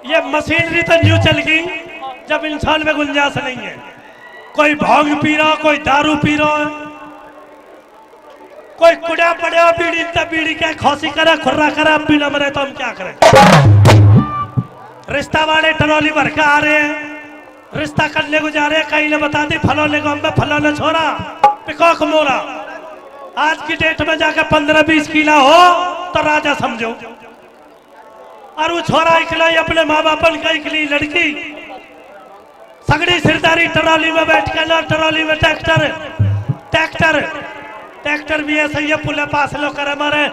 ये मशीनरी तो न्यू चल गई जब इंसान में गुंजाइश नहीं है। कोई भांग पी रहा, कोई दारू पी रहा है, कोई कुड़ा पड़ा बीड़ी बीड़ी के खोसी करे खुर्रा करे, अब पीना मरे तो हम क्या करें। रिश्ता वाले ट्रॉली भर के आ रहे हैं, रिश्ता करने को जा रहे हैं, कहीं ने बता दी फलोने गांव में फलोने छोरा पिकॉक मोरा। आज की डेट में जाकर 15-20 किला हो तो राजा समझो। और वो छोरा इकलाई अपने माँ बाप का इकली लड़की सगड़ी सिरदारी ट्रॉली में बैठ के ना, ट्रॉली में ट्रैक्टर ट्रैक्टर ट्रैक्टर भी ऐसे ही पुले पास लो करे मारे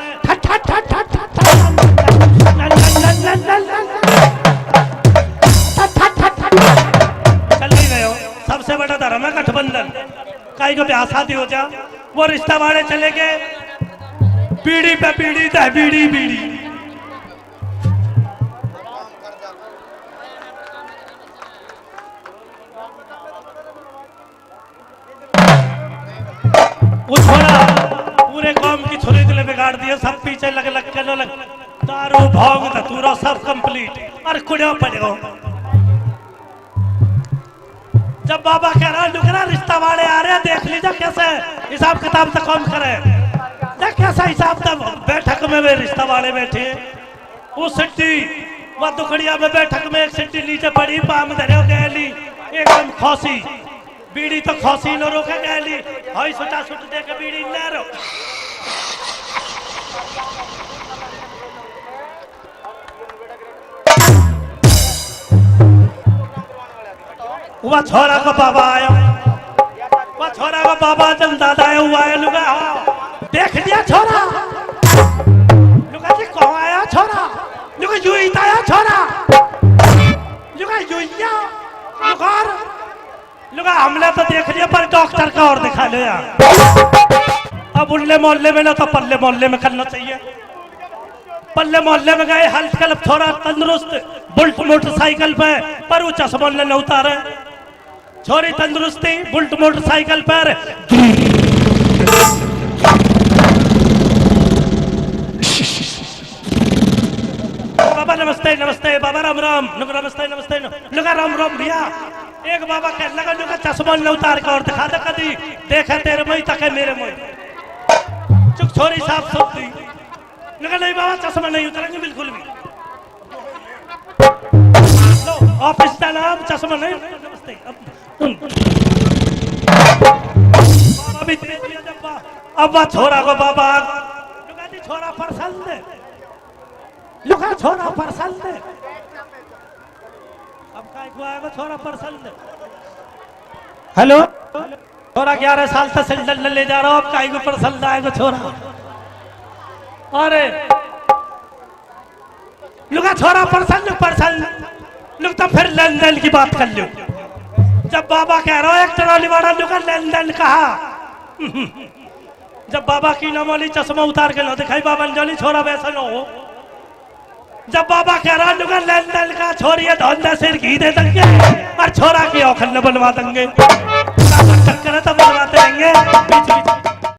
चल ही गए हो। सबसे बड़ा धर्म है गठबंधन। कहीं को ब्याह शादी हो जा, वो रिश्ता वाले चले गए, बीड़ी पे बीड़ी दे बीड़ी बीड़ी। वो छोड़ा पूरे काम की छुरी दिले बिगाड़ दिए, सब पीछे लग लग के लग दारू भांग धतूरा सब कंप्लीट और कुड़िया पड़ेगा। जब बाबा कह रहा लुकरा रिश्ता वाले आ रहे हैं, देख लीजिए कैसे हिसाब किताब से कौन करे, देख कैसा हिसाब तब बैठक में वे रिश्ता वाले बैठे। वो सिट्टी वह दुखड़िया में बैठक में एक सिट्टी नीचे पड़ी, पाम धरे गैली एकदम खोसी, बीड़ी तो खोसी न रोके गैली, हाई सुटा सुट दे के बीड़ी न रो। वह छोरा को बाबा आया, वह छोरा को बाबा जब दादा आया हुआ है, लुगा देख लिया छोरा, लुगा जी कौन आया छोरा, लुगा यूं आया छोरा, लुगा यूं लुगार लुगा हमने तो देख लिया पर डॉक्टर का और दिखा लो यार। अब उल्ले मोहल्ले में ना तो पल्ले मोहल्ले में करना चाहिए। पल्ले मोहल्ले में गए हेल्थ क्लब थोड़ा तंदुरुस्त बुल्ट मोटरसाइकिल पे, पर वो चश्मा न उतारे, छोरी तंदुरुस्ती बुल्ट मोटरसाइकिल पर। बाबा नमस्ते नमस्ते, बाबा राम राम, नमस्ते नमस्ते, लगा राम राम भैया। एक बाबा कह लगा लुका चश्मा न उतार कर और दिखा दे कदी देखा तेरे मई तक है मेरे मई। चुप छोरी साफ सुथरी, लगा नहीं बाबा चश्मा नहीं उतारेंगे बिल्कुल भी। ऑफिस का नाम चश्मा नहीं, नमस्ते। बाबा भी दे दिया जब अब वह छोरा को बाबा लुका दी छोरा परसल दे, लुका छोरा परसल दे, अब काय को आएगा छोरा परसल दे। हेलो छोरा 11 साल से सिलेंडर ले जा रहा हूँ, अब काय को परसल आएगा छोरा। अरे लुका छोरा परसल लुक तो फिर लेन देन की बात कर लो। जब बाबा कह रहा हो एक ट्रॉली वाला लुका लेन देन कहा, जब बाबा की नमोली चश्मा उतार के लो दिखाई बाबा ने छोरा वैसा न हो। जब बाबा कह रहा लुका लेन देन का छोरी धोंदा सिर घी दे देंगे और छोरा की औखल न बनवा देंगे, चक्कर तो बनवाते रहेंगे बीच बीच।